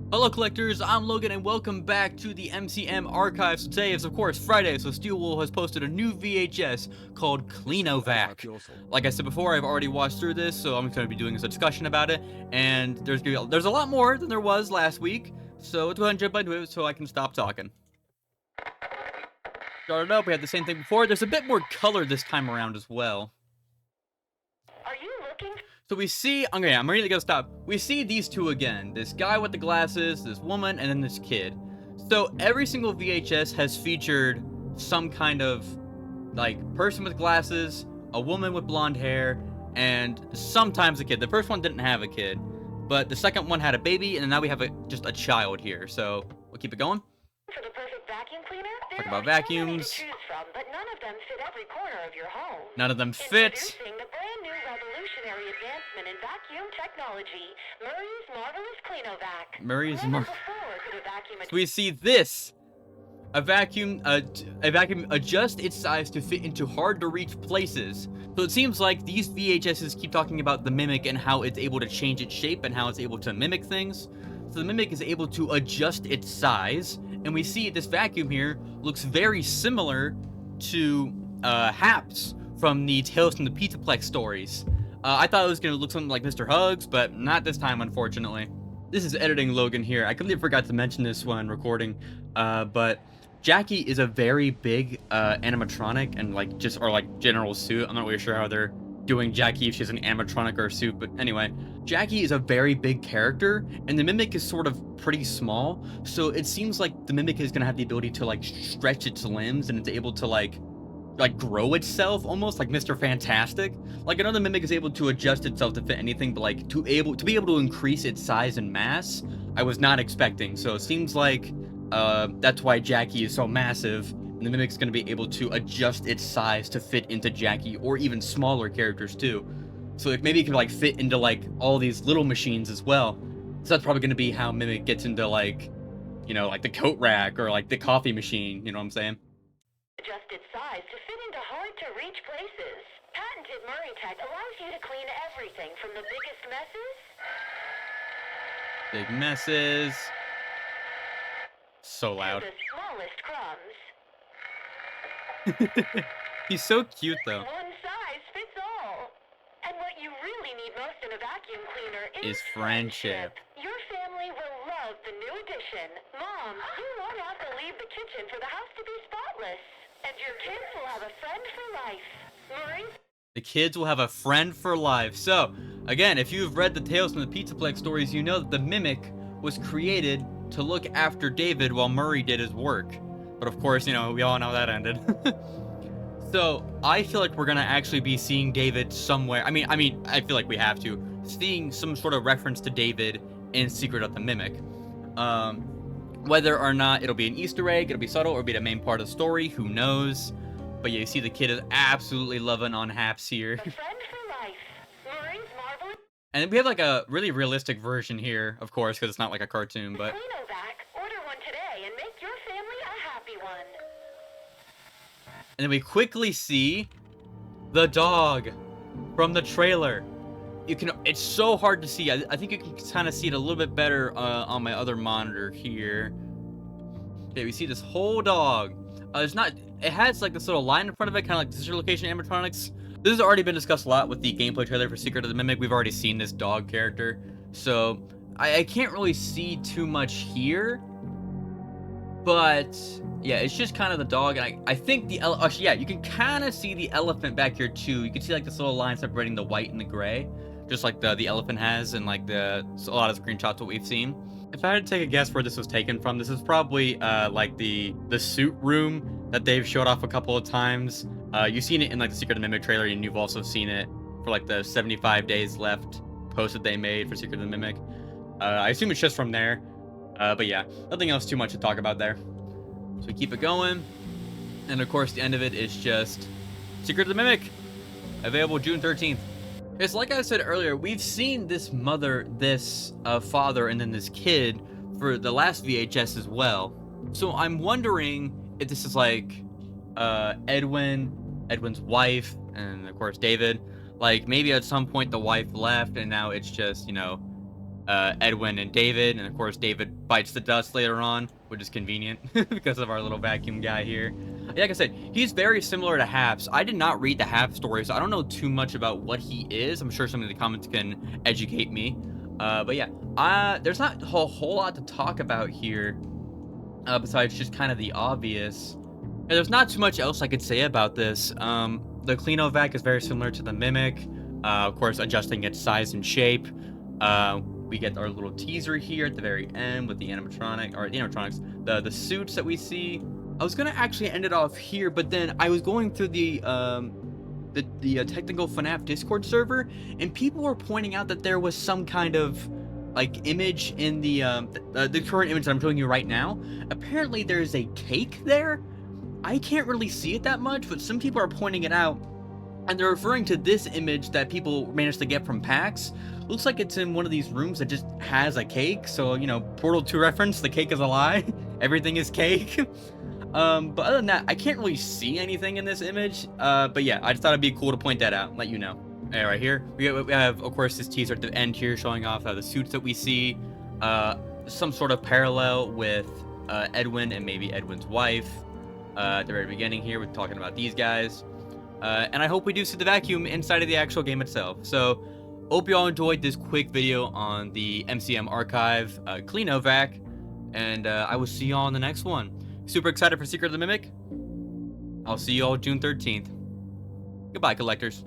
Hello collectors, I'm Logan and welcome back to the MCM archives. Today is of course Friday, so Steelwool has posted a new VHS called Clean-O-Vac. Like I said before, I've already watched through this, so I'm going to be doing a discussion about it, and there's a lot more than there was last week, so let's go ahead and jump into it so I can stop talking. Started up, we had the same thing before. There's a bit more color this time around as well. Are you looking? So we see, okay, I'm ready to go stop. We see these two again. This guy with the glasses, this woman, and then this kid. So every single VHS has featured some kind of, like, person with glasses, a woman with blonde hair, and sometimes a kid. The first one didn't have a kid, but the second one had a baby, and now we have just a child here. So we'll keep it going. For the perfect vacuum cleaner? Talk There about are so many to vacuums. choose from, but none of them fit every corner of your home. None of them fit. Introducing the brand new revolutionary advancement in vacuum technology, Murray's Marvelous Clean-O-Vac. Murray's Never Mar- before could a vacuum So we see this. A vacuum adjusts its size to fit into hard-to-reach places. So it seems like these VHSs keep talking about the Mimic and how it's able to change its shape and how it's able to mimic things. So the Mimic is able to adjust its size, and we see this vacuum here looks very similar to Happs from the Tales from the Pizzaplex stories. I thought it was going to look something like Mr. Hugs, but not this time, unfortunately. This is Editing Logan here. I completely forgot to mention this when recording, but Jackie is a very big animatronic and like general suit. I'm not really sure how they're doing Jackie if she's an animatronic or a suit, but anyway, Jackie is a very big character, and the Mimic is sort of pretty small, so it seems like the Mimic is gonna have the ability to like stretch its limbs, and it's able to like grow itself almost like Mr. Fantastic. Like another Mimic is able to adjust itself to fit anything, but like to be able to increase its size and mass, I was not expecting. So it seems like that's why Jackie is so massive, and the Mimic's going to be able to adjust its size to fit into Jackie or even smaller characters too. So like maybe it can like fit into like all these little machines as well. So that's probably going to be how Mimic gets into like, you know, like the coat rack or like the coffee machine, you know what I'm saying? Adjust its size to fit into hard-to-reach places. Patented Murray Tech allows you to clean everything from the biggest messes. Big messes. So To loud. the smallest crumbs. He's so cute though. One size fits all. And what you really need most in a vacuum cleaner Is friendship. Your family will love the new addition. Mom, you won't have to leave the kitchen for the house to be spotless. And your kids will have a friend for life. Murray? The kids will have a friend for life. So, again, if you've read the Tales from the Pizzaplex stories, you know that the Mimic was created to look after David while Murray did his work. But of course, you know, we all know that ended. So, I feel like we're gonna actually be seeing David somewhere. I mean, I feel like we have to. Seeing some sort of reference to David in Secret of the Mimic. Whether or not it'll be an Easter egg, it'll be subtle, or be the main part of the story, who knows? But yeah, you see the kid is absolutely loving on Happs here. A friend for life. Murray's Marvelous And we have like a really realistic version here, of course, because it's not like a cartoon, but Clean-O-Vac. Order one today and make your family a happy one. and then we quickly see the dog from the trailer. It's so hard to see. I think you can kind of see it a little bit better on my other monitor here. Okay, we see this whole dog. It has like this little line in front of it, kind of like Sister Location animatronics. This has already been discussed a lot with the gameplay trailer for Secret of the Mimic. We've already seen this dog character, so I can't really see too much here. But yeah, it's just kind of the dog, and I think actually, yeah, you can kind of see the elephant back here too. You can see like this little line separating the white and the gray, just like the elephant has, and like a lot of screenshots what we've seen. If I had to take a guess where this was taken from, this is probably like the suit room that they've showed off a couple of times. You've seen it in like the Secret of the Mimic trailer, and you've also seen it for like the 75 days left post that they made for Secret of the Mimic. I assume it's just from there. But yeah, nothing else too much to talk about there. So we keep it going. And of course, the end of it is just Secret of the Mimic, available June 13th. It's like I said earlier, we've seen this mother, this father, and then this kid for the last VHS as well. So I'm wondering if this is like Edwin's wife, and of course David. Like maybe at some point the wife left, and now it's just, you know, Edwin and David, and of course David bites the dust later on, which is convenient because of our little vacuum guy here. Like I said, he's very similar to Happs. I did not read the Happs story, so I don't know too much about what he is. I'm sure some of the comments can educate me. But yeah, there's not a whole lot to talk about here, besides just kind of the obvious. And there's not too much else I could say about this. The Clean-O-Vac is very similar to the Mimic, of course, adjusting its size and shape. We get our little teaser here at the very end with the animatronic, or the animatronics, the suits that we see. I was gonna actually end it off here, but then I was going through the technical FNAF Discord server, and people were pointing out that there was some kind of like image in the current image that I'm showing you right now. Apparently, there's a cake there. I can't really see it that much, but some people are pointing it out, and they're referring to this image that people managed to get from PAX. Looks like it's in one of these rooms that just has a cake. So, you know, Portal 2 reference, the cake is a lie. Everything is cake. But other than that, I can't really see anything in this image. But yeah, I just thought it'd be cool to point that out and let you know. All right, here we have, of course, this teaser at the end here showing off the suits that we see. Some sort of parallel with Edwin and maybe Edwin's wife. At the very beginning here, we're talking about these guys. And I hope we do see the vacuum inside of the actual game itself. So, hope you all enjoyed this quick video on the MCM archive, Clean-O-Vac, and I will see you all in the next one. Super excited for Secret of the Mimic. I'll see you all June 13th. Goodbye, collectors.